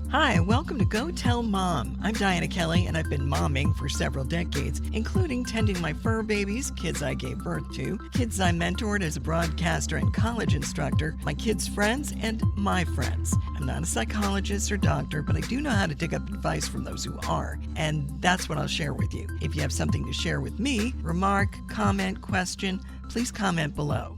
Hi, welcome to Go Tell Mom. I'm Dianna Kelly, and I've been momming for several decades, including tending my fur babies, kids I gave birth to, kids I mentored as a broadcaster and college instructor, my kids' friends, and my friends. I'm not a psychologist or doctor, but I do know how to dig up advice from those who are, and that's what I'll share with you. If you have something to share with me, remark, comment, question, please comment below.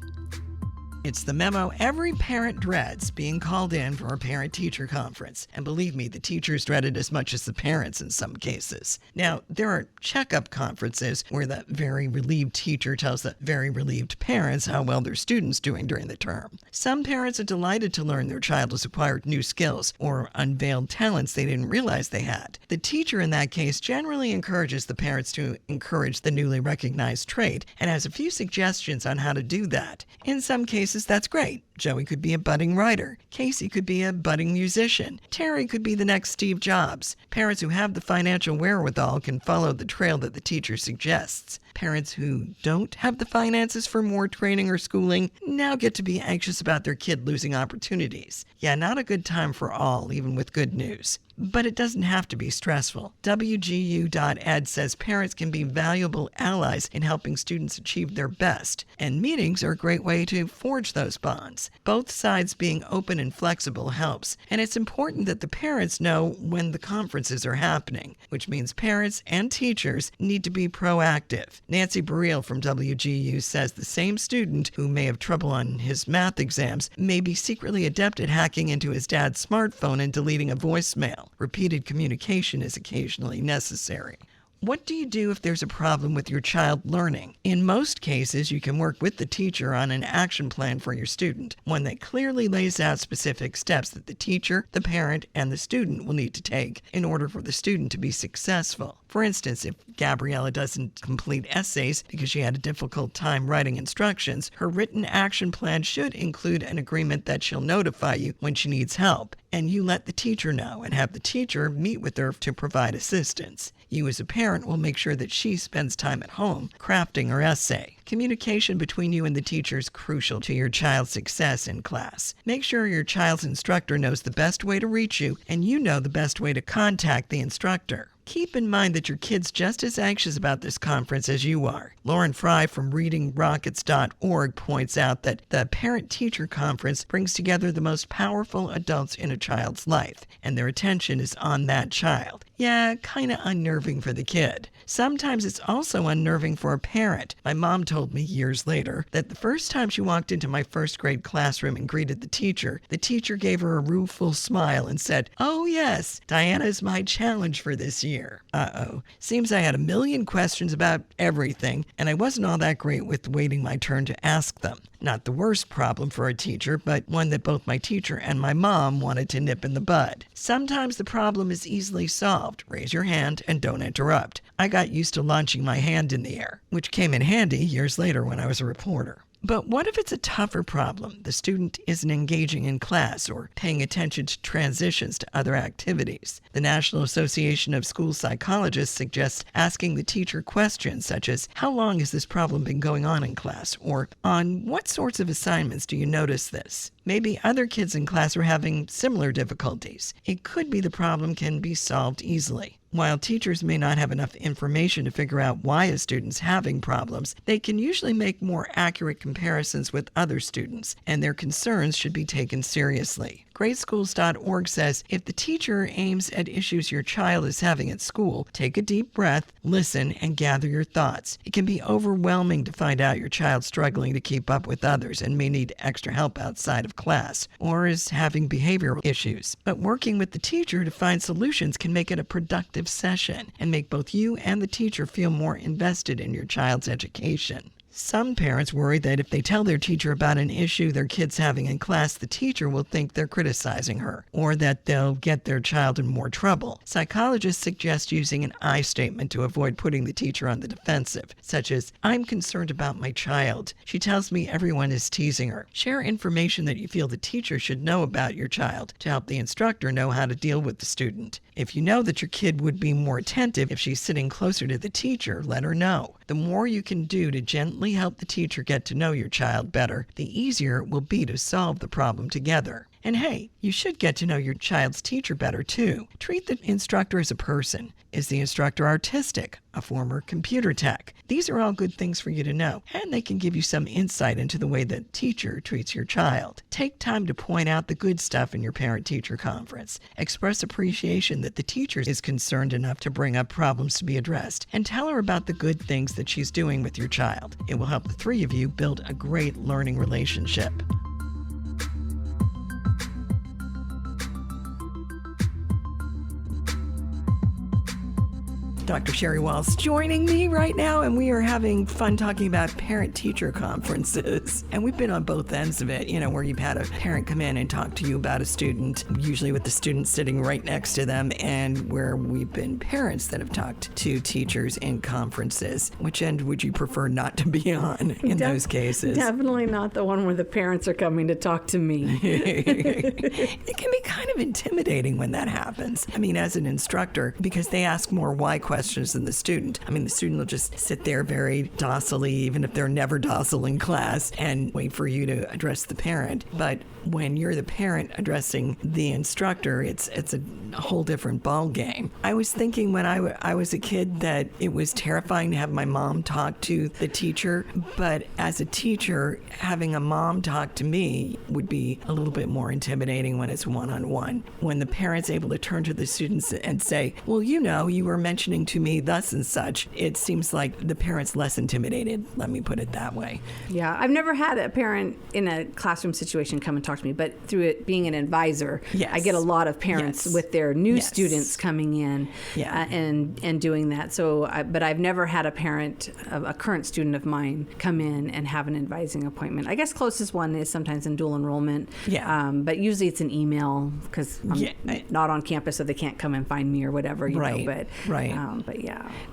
It's the memo every parent dreads, being called in for a parent-teacher conference. And believe me, the teachers dread it as much as the parents in some cases. Now, there are checkup conferences where the very relieved teacher tells the very relieved parents how well their student's doing during the term. Some parents are delighted to learn their child has acquired new skills or unveiled talents they didn't realize they had. The teacher in that case generally encourages the parents to encourage the newly recognized trait and has a few suggestions on how to do that. In some cases, that's great. Joey could be a budding writer. Casey could be a budding musician. Terry could be the next Steve Jobs. Parents who have the financial wherewithal can follow the trail that the teacher suggests. Parents who don't have the finances for more training or schooling now get to be anxious about their kid losing opportunities. Yeah, not a good time for all, even with good news. But it doesn't have to be stressful. WGU.ed says parents can be valuable allies in helping students achieve their best, and meetings are a great way to forge those bonds. Both sides being open and flexible helps, and it's important that the parents know when the conferences are happening, which means parents and teachers need to be proactive. Nancy Burrell from WGU says the same student who may have trouble on his math exams may be secretly adept at hacking into his dad's smartphone and deleting a voicemail. Repeated communication is occasionally necessary. What do you do if there's a problem with your child learning? In most cases, you can work with the teacher on an action plan for your student, one that clearly lays out specific steps that the teacher, the parent, and the student will need to take in order for the student to be successful. For instance, if Gabriella doesn't complete essays because she had a difficult time writing instructions, her written action plan should include an agreement that she'll notify you when she needs help, and you let the teacher know and have the teacher meet with her to provide assistance. You as a parent will make sure that she spends time at home crafting her essay. Communication between you and the teacher is crucial to your child's success in class. Make sure your child's instructor knows the best way to reach you and you know the best way to contact the instructor. Keep in mind that your kid's just as anxious about this conference as you are. Lauren Fry from readingrockets.org points out that the parent-teacher conference brings together the most powerful adults in a child's life, and their attention is on that child. Yeah, kind of unnerving for the kid. Sometimes it's also unnerving for a parent. My mom told me years later that the first time she walked into my first grade classroom and greeted the teacher gave her a rueful smile and said, "Oh yes, Dianna is my challenge for this year." Seems I had a million questions about everything, and I wasn't all that great with waiting my turn to ask them. Not the worst problem for a teacher, but one that both my teacher and my mom wanted to nip in the bud. Sometimes the problem is easily solved. Raise your hand and don't interrupt. I got used to launching my hand in the air, which came in handy years later when I was a reporter. But what if it's a tougher problem? The student isn't engaging in class or paying attention to transitions to other activities. The National Association of School Psychologists suggests asking the teacher questions such as, how long has this problem been going on in class? Or, on what sorts of assignments do you notice this? Maybe other kids in class are having similar difficulties. It could be the problem can be solved easily. While teachers may not have enough information to figure out why a student's having problems, they can usually make more accurate comparisons with other students, and their concerns should be taken seriously. GreatSchools.org says, if the teacher aims at issues your child is having at school, take a deep breath, listen, and gather your thoughts. It can be overwhelming to find out your child's struggling to keep up with others and may need extra help outside of class, or is having behavioral issues. But working with the teacher to find solutions can make it a productive session and make both you and the teacher feel more invested in your child's education. Some parents worry that if they tell their teacher about an issue their kid's having in class, the teacher will think they're criticizing her, or that they'll get their child in more trouble. Psychologists suggest using an I statement to avoid putting the teacher on the defensive, such as, I'm concerned about my child. She tells me everyone is teasing her. Share information that you feel the teacher should know about your child to help the instructor know how to deal with the student. If you know that your kid would be more attentive if she's sitting closer to the teacher, let her know. The more you can do to gently help the teacher get to know your child better, the easier it will be to solve the problem together. And hey, you should get to know your child's teacher better too. Treat the instructor as a person. Is the instructor artistic? A former computer tech? These are all good things for you to know, and they can give you some insight into the way the teacher treats your child. Take time to point out the good stuff in your parent-teacher conference. Express appreciation that the teacher is concerned enough to bring up problems to be addressed, and tell her about the good things that she's doing with your child. It will help the three of you build a great learning relationship. Dr. Sheri Waltz joining me right now, and we are having fun talking about parent-teacher conferences. And we've been on both ends of it, where you've had a parent come in and talk to you about a student, usually with the student sitting right next to them, and where we've been parents that have talked to teachers in conferences. Which end would you prefer not to be on in those cases? Definitely not the one where the parents are coming to talk to me. It can be kind of intimidating when that happens. I mean, as an instructor, because they ask more why questions than the student. I mean, the student will just sit there very docilely, even if they're never docile in class, and wait for you to address the parent. But when you're the parent addressing the instructor, it's a whole different ball game. I was thinking when I was a kid that it was terrifying to have my mom talk to the teacher, but as a teacher, having a mom talk to me would be a little bit more intimidating when it's one-on-one. When the parent's able to turn to the students and say, well, you were mentioning to me thus and such, it seems like the parent's less intimidated, let me put it that way. Yeah, I've never had a parent in a classroom situation come and talk to me, but through it being an advisor, yes. I get a lot of parents with their new yes. students coming in and doing that. So, but I've never had a parent, a current student of mine, come in and have an advising appointment. I guess closest one is sometimes in dual enrollment, but usually it's an email because I'm not on campus, so they can't come and find me or whatever, you know. But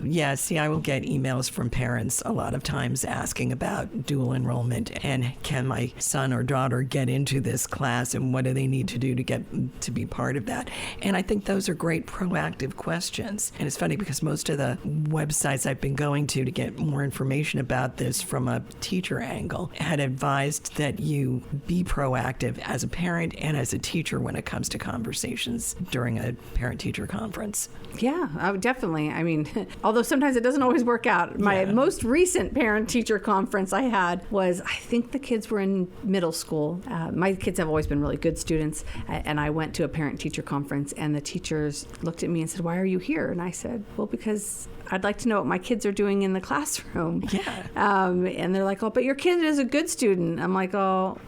yeah. See, I will get emails from parents a lot of times asking about dual enrollment and can my son or daughter get into this class and what do they need to do to get to be part of that. And I think those are great proactive questions. And it's funny because most of the websites I've been going to get more information about this from a teacher angle had advised that you be proactive as a parent and as a teacher when it comes to conversations during a parent-teacher conference. Yeah, definitely. I mean, although sometimes it doesn't always work out. My most recent parent-teacher conference I had was, I think the kids were in middle school. My kids have always been really good students, and I went to a parent-teacher conference, and the teachers looked at me and said, why are you here? And I said, well, because I'd like to know what my kids are doing in the classroom. Yeah. And they're like, oh, but your kid is a good student. I'm like, oh,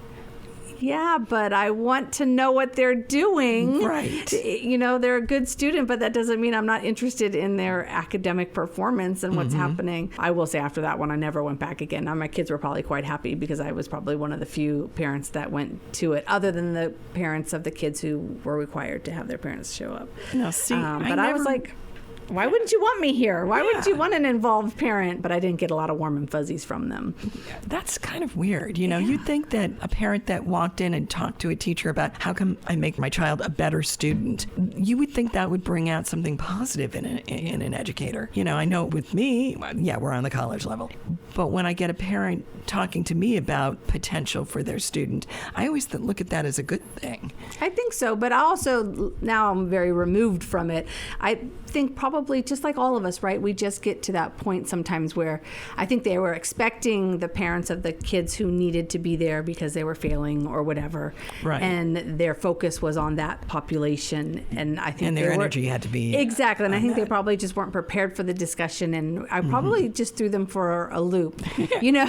yeah, but I want to know what they're doing. Right. They're a good student, but that doesn't mean I'm not interested in their academic performance and what's happening. I will say after that one, I never went back again. Now, my kids were probably quite happy because I was probably one of the few parents that went to it, other than the parents of the kids who were required to have their parents show up. Now, see, I was like, why wouldn't you want me here? Why wouldn't you want an involved parent? But I didn't get a lot of warm and fuzzies from them. That's kind of weird. You'd think that a parent that walked in and talked to a teacher about how come I make my child a better student, you would think that would bring out something positive in an educator. I know with me, we're on the college level. But when I get a parent talking to me about potential for their student, I always look at that as a good thing. I think so, but also now I'm very removed from it. I think probably just like all of us, right? We just get to that point sometimes where I think they were expecting the parents of the kids who needed to be there because they were failing or whatever. Right. And their focus was on that population. And I think their energy had to be exactly. And I think that. They probably just weren't prepared for the discussion. And I probably just threw them for a loop, you know?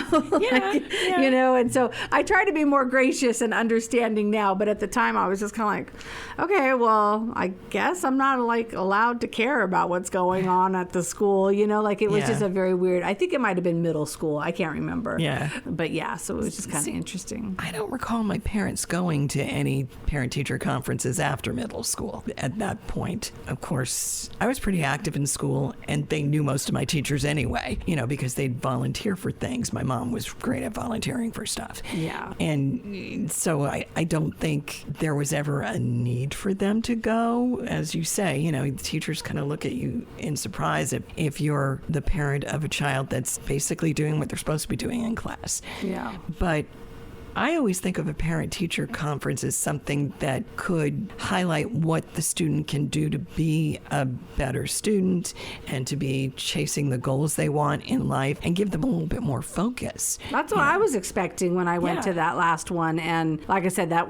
You know, and so I try to be more gracious and understanding now. But at the time I was just kind of like, okay, well, I guess I'm not like allowed to care about what's going on at the school, you know, like it was just a very weird, I think it might have been middle school. I can't remember. But so it was just kind of interesting. I don't recall my parents going to any parent-teacher conferences after middle school. At that point, of course, I was pretty active in school and they knew most of my teachers anyway, you know, because they'd volunteer for things. My mom was great at volunteering for stuff. Yeah. And so I don't think there was ever a need for them to go. As you say, you know, teachers kind of look at you in surprise if you're the parent of a child that's basically doing what they're supposed to be doing in class. Yeah. But I always think of a parent-teacher conference as something that could highlight what the student can do to be a better student and to be chasing the goals they want in life and give them a little bit more focus. That's what I was expecting when I went to that last one. And like I said, that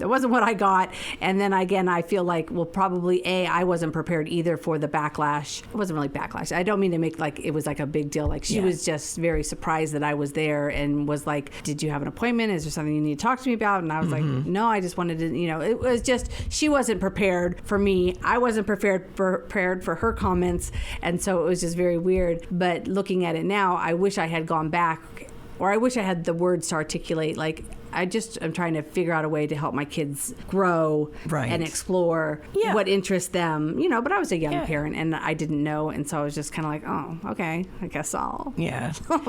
wasn't what I got. And then again, I feel like, well, probably I wasn't prepared either for the backlash. It wasn't really backlash. I don't mean to make like it was like a big deal. Like she was just very surprised that I was there and was like, did you have an appointment? Is there something you need to talk to me about? And I was like, no, I just wanted to, it was just, she wasn't prepared for me. I wasn't prepared for her comments. And so it was just very weird. But looking at it now, I wish I had gone back, or I wish I had the words to articulate, like, I'm trying to figure out a way to help my kids grow and explore what interests them, but I was a young parent and I didn't know. And so I was just kind of like, oh, okay, I guess I'll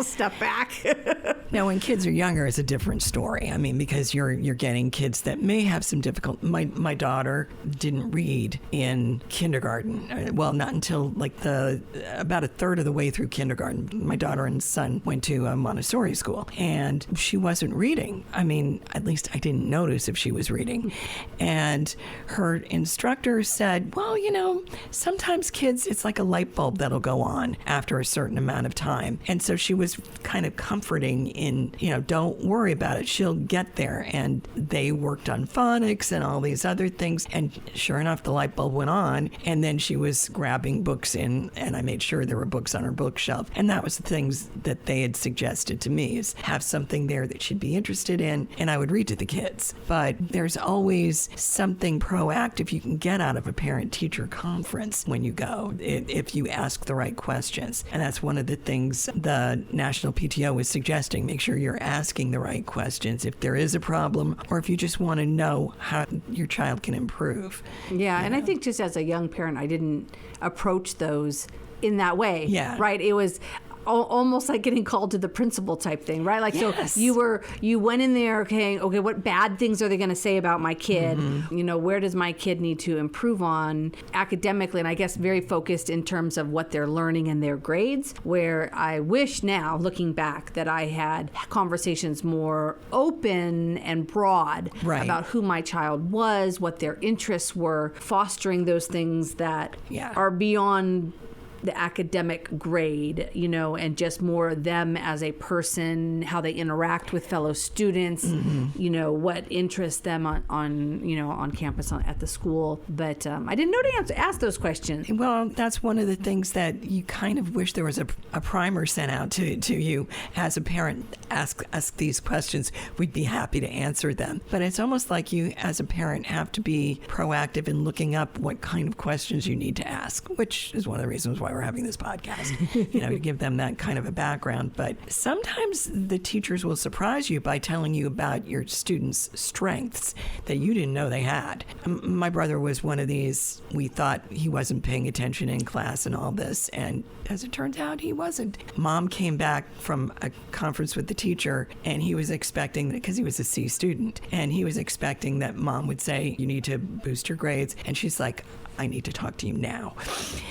step back. Now, when kids are younger, it's a different story. I mean, because you're getting kids that may have some difficult. My daughter didn't read in kindergarten. Well, not until like about a third of the way through kindergarten. My daughter and son went to a Montessori school and she wasn't reading. I mean, at least I didn't notice if she was reading. And her instructor said, well, sometimes kids, it's like a light bulb that'll go on after a certain amount of time. And so she was kind of comforting in, don't worry about it. She'll get there. And they worked on phonics and all these other things. And sure enough, the light bulb went on. And then she was grabbing books in, and I made sure there were books on her bookshelf. And that was the things that they had suggested to me, is have something there that she'd be interested in. And I would read to the kids. But there's always something proactive you can get out of a parent-teacher conference when you go, if you ask the right questions. And that's one of the things the National PTO is suggesting. Make sure you're asking the right questions if there is a problem or if you just want to know how your child can improve. Yeah, and I think just as a young parent, I didn't approach those in that way. Yeah. Right? It was almost like getting called to the principal type thing, right? Like, yes. So you went in there, okay, what bad things are they going to say about my kid? Where does my kid need to improve on academically? And I guess very focused in terms of what they're learning and their grades, where I wish now, looking back, that I had conversations more open and broad about who my child was, what their interests were, fostering those things that are beyond the academic grade, and just more them as a person, how they interact with fellow students, what interests them on campus at the school. But I didn't know to ask those questions. Well, that's one of the things that you kind of wish there was a primer sent out to you as a parent. Ask these questions. We'd be happy to answer them. But it's almost like you, as a parent, have to be proactive in looking up what kind of questions you need to ask, which is one of the reasons why we're having this podcast, to give them that kind of a background. But sometimes the teachers will surprise you by telling you about your students' strengths that you didn't know they had. My brother was one of these. We thought he wasn't paying attention in class and all this, and as it turns out, he wasn't. Mom came back from a conference with the teacher, and he was expecting, because he was a C student, and he was expecting that Mom would say, you need to boost your grades. And she's like, I need to talk to you now.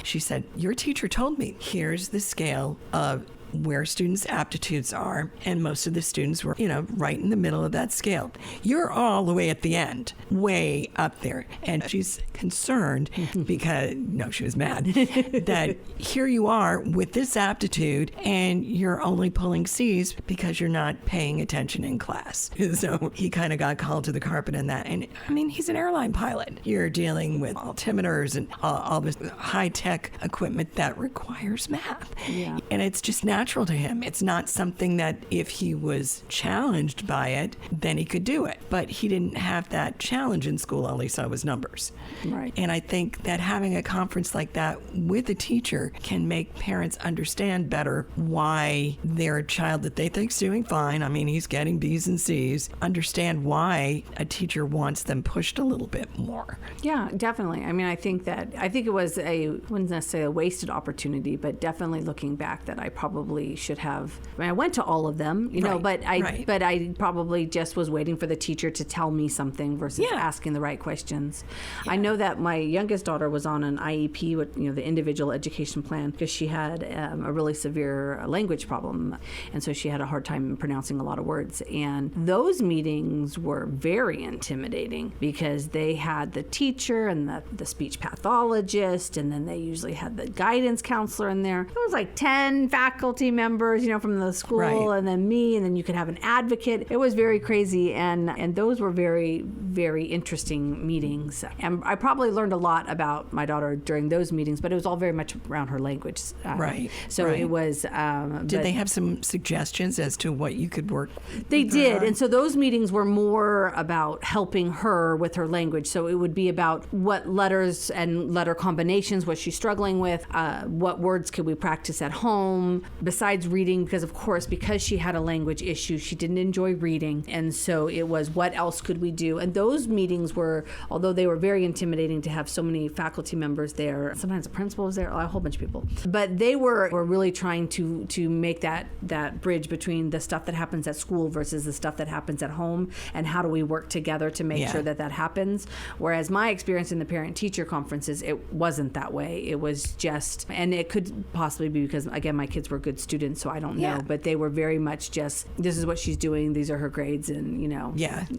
She said, your teacher told me, here's the scale of where students' aptitudes are, and most of the students were, right in the middle of that scale. You're all the way at the end, way up there. And she's concerned because, no, she was mad, that here you are with this aptitude and you're only pulling C's because you're not paying attention in class. So he kind of got called to the carpet in that. And I mean, he's an airline pilot. You're dealing with altimeters and all this high-tech equipment that requires math. Yeah. And it's just natural to him. It's not something that if he was challenged by it, then he could do it. But he didn't have that challenge in school. All he saw was numbers. Right. And I think that having a conference like that with a teacher can make parents understand better why their child that they think's doing fine, I mean, he's getting B's and C's, understand why a teacher wants them pushed a little bit more. Yeah, definitely. I mean, I think it was I wouldn't necessarily a wasted opportunity, but definitely looking back that I probably probably should have. I mean, I went to all of them, you know, but I probably just was waiting for the teacher to tell me something versus asking the right questions. I know that my youngest daughter was on an IEP, with, you know, the individual education plan, because she had a really severe language problem, and so she had a hard time pronouncing a lot of words. And those meetings were very intimidating because they had the teacher and the speech pathologist, and then they usually had the guidance counselor in there. It was like 10 faculty members, you know, from the school, and then me, and then you could have an advocate. It was very crazy, and those were very, very interesting meetings. And I probably learned a lot about my daughter during those meetings, but it was all very much around her language. So it was... did they have some suggestions as to what you could work They did, and so those meetings were more about helping her with her language. So it would be about what letters and letter combinations was she struggling with, what words could we practice at home, besides reading, because of course, because she had a language issue, she didn't enjoy reading, and so it was what else could we do. And those meetings were, although they were very intimidating to have so many faculty members there, sometimes the principal was there, a whole bunch of people, but they were really trying to make that bridge between the stuff that happens at school versus the stuff that happens at home, and how do we work together to make sure that happens. Whereas my experience in the parent-teacher conferences, it wasn't that way. It was just, and it could possibly be because, again, my kids were good students, so I don't know, but they were very much just, this is what she's doing, these are her grades, and, you know,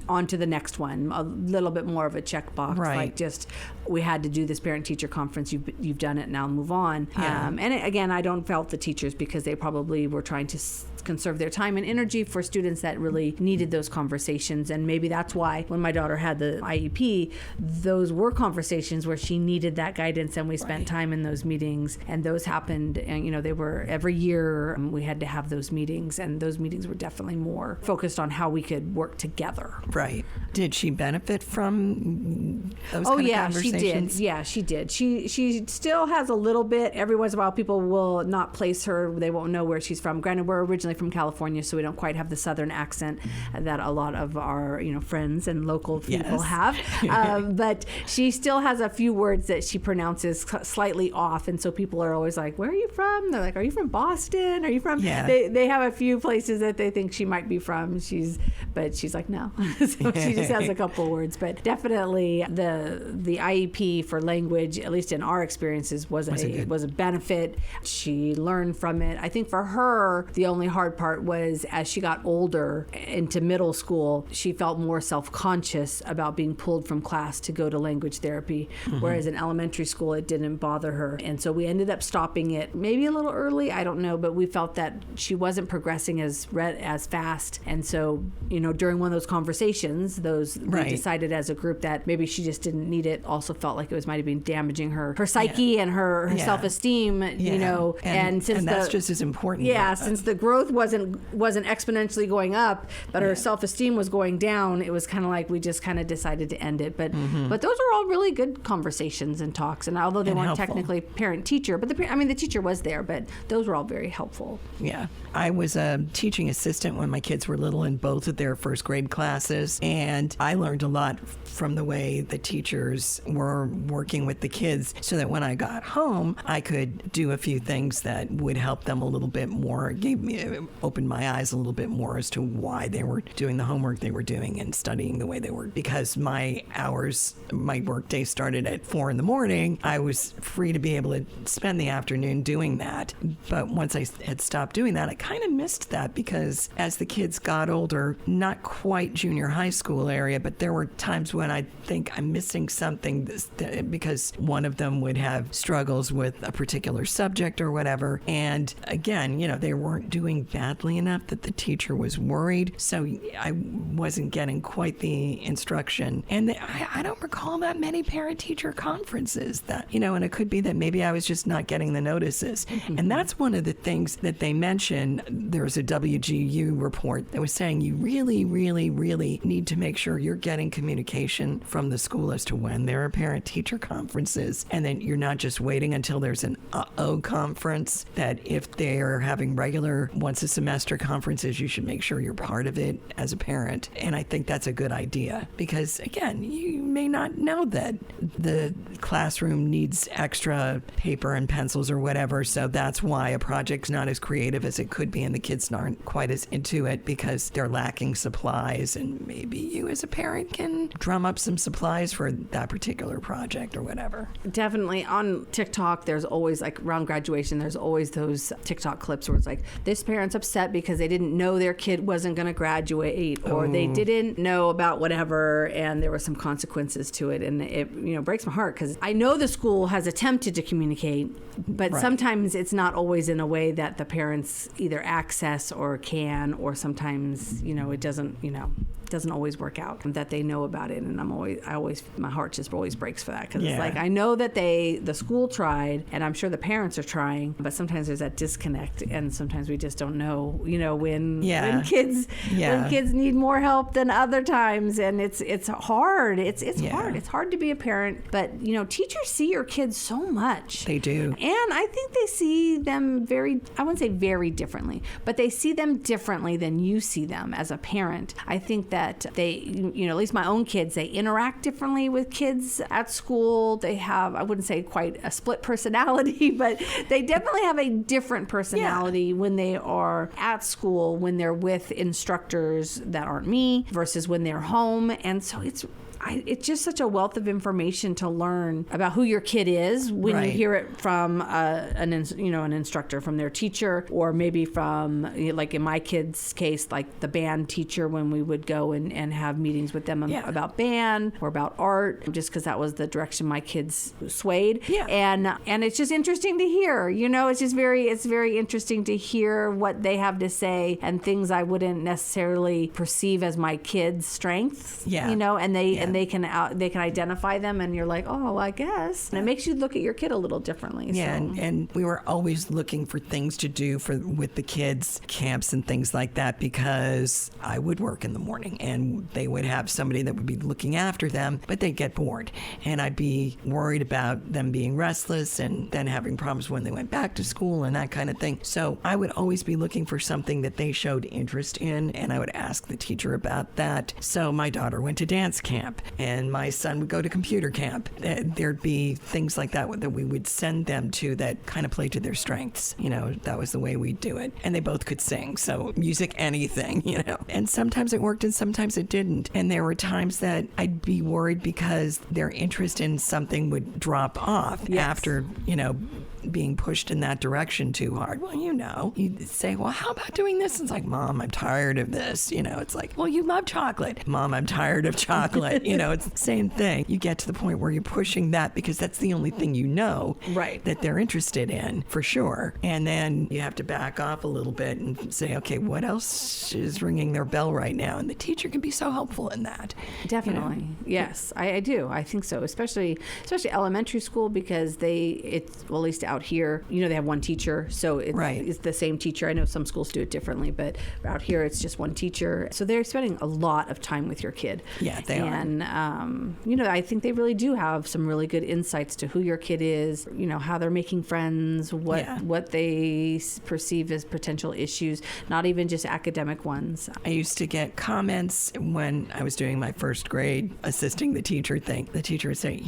on to the next one. A little bit more of a checkbox, like just, we had to do this parent-teacher conference, you've done it, now move on. Again, I don't fault the teachers because they probably were trying to conserve their time and energy for students that really needed those conversations. And maybe that's why when my daughter had the IEP, those were conversations where she needed that guidance, and we spent time in those meetings, and those happened, and, you know, they were every year, we had to have those meetings, and those meetings were definitely more focused on how we could work together. Right. Did she benefit from those kind of conversations? She did. She still has a little bit. Every once in a while, people will not place her. They won't know where she's from. Granted, we're originally from California, so we don't quite have the Southern accent that a lot of our, you know, friends and local people have. But she still has a few words that she pronounces slightly off, and so people are always like, "Where are you from?" They're like, "Are you from Boston? Are you from?" They have a few places that they think she might be from. She's like, no. So she just has a couple words, but definitely the IEP for language, at least in our experiences, was a benefit. She learned from it. I think for her, the only hard part was as she got older into middle school, she felt more self-conscious about being pulled from class to go to language therapy, whereas in elementary school, it didn't bother her. And so we ended up stopping it maybe a little early, I don't know, but we felt that she wasn't progressing as fast. And so, you know, during one of those conversations, we decided as a group that maybe she just didn't need it. Also felt like it might have been damaging her psyche and her self-esteem, you know, and since that's just as important. Since the growth wasn't exponentially going up, but her self-esteem was going down, it was kind of like we just kind of decided to end it. But those were all really good conversations and talks, and although they weren't technically parent-teacher, but the teacher was there, but those were all very helpful. Yeah. I was a teaching assistant when my kids were little in both of their first grade classes, and I learned a lot from the way the teachers were working with the kids, so that when I got home, I could do a few things that would help them a little bit more. It opened my eyes a little bit more as to why they were doing the homework they were doing and studying the way they were. Because my work day started at 4 a.m, I was free to be able to spend the afternoon doing that. But once I had stopped doing that, I kind of missed that, because as the kids got older, not quite junior high school area, but there were times when I think I'm missing something because one of them would have struggles with a particular subject or whatever. And again, you know, they weren't doing badly enough that the teacher was worried. So I wasn't getting quite the instruction. And I don't recall that many parent-teacher conferences that, you know, and it could be that maybe I was just not getting the notices. And that's one of the things that they mentioned. There was a WGU report that was saying you really, really, really need to make sure you're getting communication from the school as to when there are parent-teacher conferences, and then you're not just waiting until there's an conference, that if they're having regular once a semester conferences, you should make sure you're part of it as a parent. And I think that's a good idea, because again, you may not know that the classroom needs extra paper and pencils or whatever, so that's why a project project's not as creative as it could be and the kids aren't quite as into it because they're lacking supplies, and maybe you as a parent can drum up some supplies for that particular project or whatever. Definitely. On TikTok, there's always, like around graduation, there's always those TikTok clips where it's like, this parent's upset because they didn't know their kid wasn't going to graduate, or they didn't know about whatever, and there were some consequences to it. And it, breaks my heart because I know the school has attempted to communicate, but sometimes it's not always in a way that the parents either access or can, or sometimes, it doesn't always work out that they know about it. And my heart just always breaks for that, because it's like, I know that the school tried, and I'm sure the parents are trying, but sometimes there's that disconnect, and sometimes we just don't know, when kids need more help than other times, and it's hard. It's hard. It's hard to be a parent, but teachers see your kids so much. They do, and I think they see them I wouldn't say very differently, but they see them differently than you see them as a parent. I think that they, at least my own kids, they interact differently with kids at school. They have, I wouldn't say quite a split personality, but they definitely have a different personality when they are at school, when they're with instructors that aren't me, versus when they're home. And so it's just such a wealth of information to learn about who your kid is when you hear it from an instructor, from their teacher, or maybe from, like in my kids' case, like the band teacher, when we would go and have meetings with them about band or about art, just because that was the direction my kids swayed. And it's just interesting to hear. It's very interesting to hear what they have to say, and things I wouldn't necessarily perceive as my kids' strengths. And they can identify them, and you're like, oh, I guess. And it makes you look at your kid a little differently. Yeah, so. and we were always looking for things to do with the kids, camps and things like that, because I would work in the morning, and they would have somebody that would be looking after them, but they'd get bored, and I'd be worried about them being restless and then having problems when they went back to school and that kind of thing. So I would always be looking for something that they showed interest in, and I would ask the teacher about that. So my daughter went to dance camp, and my son would go to computer camp. There'd be things like that we would send them to that kind of play to their strengths. That was the way we'd do it. And they both could sing, so music, anything, And sometimes it worked and sometimes it didn't. And there were times that I'd be worried because their interest in something would drop off after, being pushed in that direction too hard. Well, you'd say, well, how about doing this? And it's like, Mom, I'm tired of this. It's like, well, you love chocolate. Mom, I'm tired of chocolate. It's the same thing. You get to the point where you're pushing that because that's the only thing that they're interested in, for sure. And then you have to back off a little bit and say, okay, what else is ringing their bell right now? And the teacher can be so helpful in that. Definitely. Yes, I do. I think so, especially elementary school, because at least out here, they have one teacher, so it's the same teacher. I know some schools do it differently, but out here it's just one teacher. So they're spending a lot of time with your kid. Yeah, they are. And, I think they really do have some really good insights to who your kid is, how they're making friends, what they perceive as potential issues, not even just academic ones. I used to get comments when I was doing my first grade assisting the teacher thing. The teacher would say,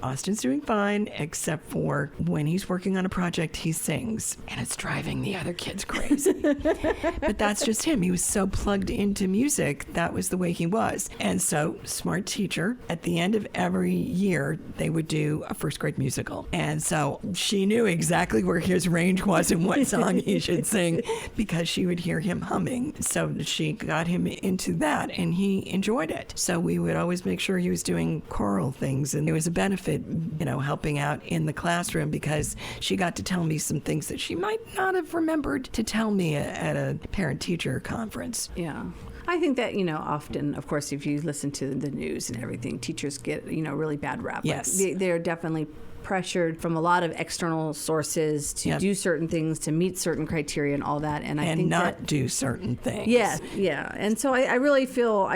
Austin's doing fine, except for when he's working on a project, he sings, and it's driving the other kids crazy. But that's just him. He was so plugged into music. That was the way he was. And so, smart teacher, at the end of every year, they would do a first grade musical. And so she knew exactly where his range was and what song he should sing, because she would hear him humming. So she got him into that, and he enjoyed it. So we would always make sure he was doing choral things, and it was a benefit, helping out in the classroom, because she got to tell me some things that she might not have remembered to tell me at a parent-teacher conference. Yeah. I think that, often, of course, if you listen to the news and everything, teachers get, really bad rap. Yes. Like they're definitely pressured from a lot of external sources to do certain things, to meet certain criteria and all that. And I think not do certain things. Yes, yeah. And so I really feel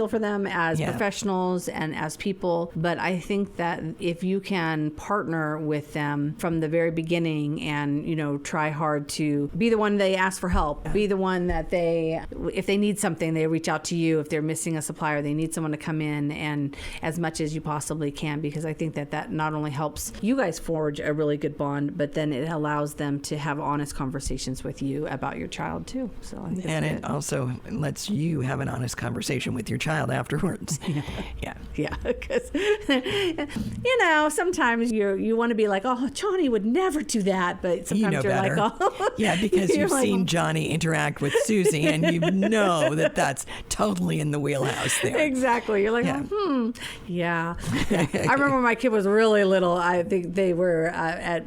for them as professionals and as people. But I think that if you can partner with them from the very beginning and, try hard to be the one they ask for help, be the one that if they need something, they reach out to you. If they're missing a supplier, they need someone to come in, and as much as you possibly can, because I think that not only helps you guys forge a really good bond, but then it allows them to have honest conversations with you about your child too. So I think and it also lets you have an honest conversation with your child afterwards. Yeah, because sometimes you want to be like, oh, Johnny would never do that, but sometimes you're better. like, oh, yeah, because you've seen Johnny interact with Susie, and you know that's totally in the wheelhouse there. Exactly. You're like, yeah. I remember when my kid was really little. I think they were I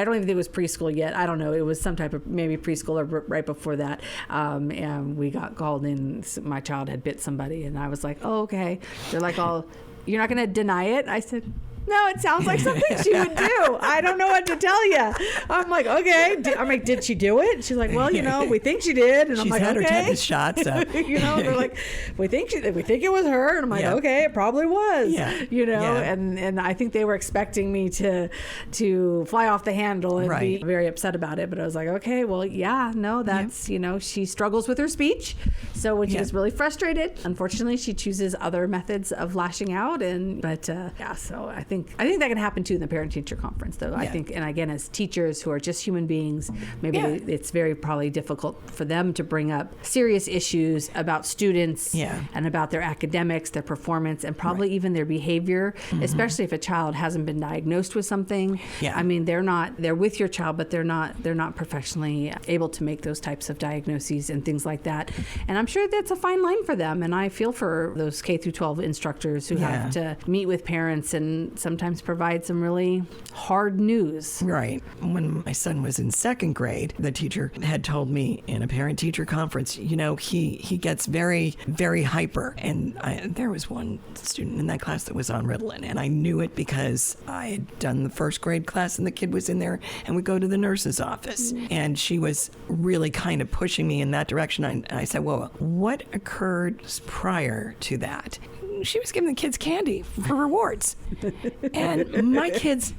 don't even think it was preschool yet. I don't know. It was some type of maybe preschool or right before that. And we got called in. My child had bit somebody, and I was like, oh, okay. They're like, oh, you're not going to deny it? I said, no, it sounds like something she would do. I don't know what to tell you. I'm like, okay. I'm like, did she do it? She's like, well, we think she did. And I'm like, she's had okay. her tetanus shots. So. They're like, we think it was her. And I'm like, okay, it probably was. And I think they were expecting me to fly off the handle and be very upset about it. But I was like, okay, well, that's, she struggles with her speech. So when she gets really frustrated, unfortunately, she chooses other methods of lashing out. So I think that can happen too in the parent-teacher conference, though. I think, and again, as teachers who are just human beings, maybe it's very probably difficult for them to bring up serious issues about students and about their academics, their performance, and probably even their behavior, especially if a child hasn't been diagnosed with something. I mean, they're with your child, but they're not professionally able to make those types of diagnoses and things like that. And I'm sure that's a fine line for them. And I feel for those K through 12 instructors who have to meet with parents and sometimes provide some really hard news. Right. When my son was in second grade, the teacher had told me in a parent-teacher conference, he gets very, very hyper. And there was one student in that class that was on Ritalin, and I knew it because I had done the first grade class, and the kid was in there, and we go to the nurse's office. And she was really kind of pushing me in that direction. And I said, well, what occurred prior to that? She was giving the kids candy for rewards. And my kids,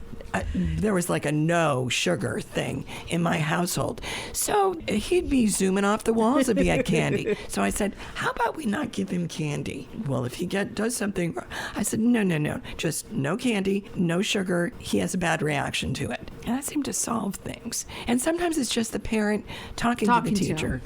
there was like a no sugar thing in my household. So he'd be zooming off the walls if he had candy. So I said, how about we not give him candy? Well, if he does something, I said, no, just no candy, no sugar. He has a bad reaction to it. And that seemed to solve things. And sometimes it's just the parent talking to the teacher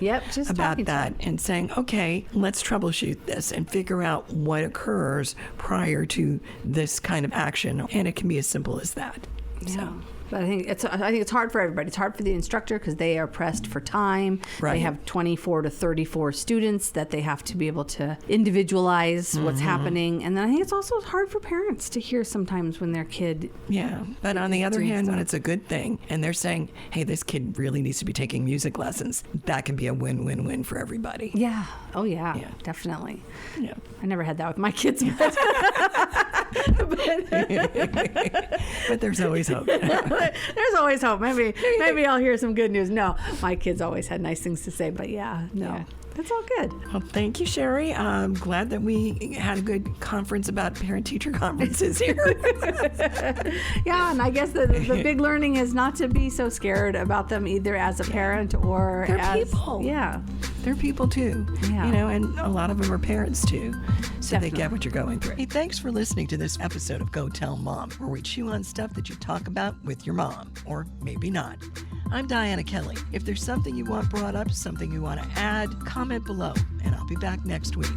about that and saying, okay, let's troubleshoot this and figure out what occurs prior to this kind of action. And it can be as simple as that. Yeah. So. But I think it's hard for everybody. It's hard for the instructor because they are pressed for time. Right. They have 24 to 34 students that they have to be able to individualize what's happening. And then I think it's also hard for parents to hear sometimes when their kid... Yeah, but on the other hand, when it's a good thing and they're saying, hey, this kid really needs to be taking music lessons, that can be a win-win-win for everybody. Yeah. Oh, yeah. Definitely. Yeah. I never had that with my kids. But there's always hope. There's always hope. Maybe I'll hear some good news. No, my kids always had nice things to say, but that's all good. Well, thank you, Sheri. I'm glad that we had a good conference about parent-teacher conferences here. Yeah, and I guess the big learning is not to be so scared about them either as a parent or as people. Yeah. They're people too. Yeah. And a lot of them are parents too. So Definitely. They get what you're going through. Hey, thanks for listening to this episode of Go Tell Mom, where we chew on stuff that you talk about with your mom, or maybe not. I'm Dianna Kelly. If there's something you want brought up, something you want to add, comment below, and I'll be back next week.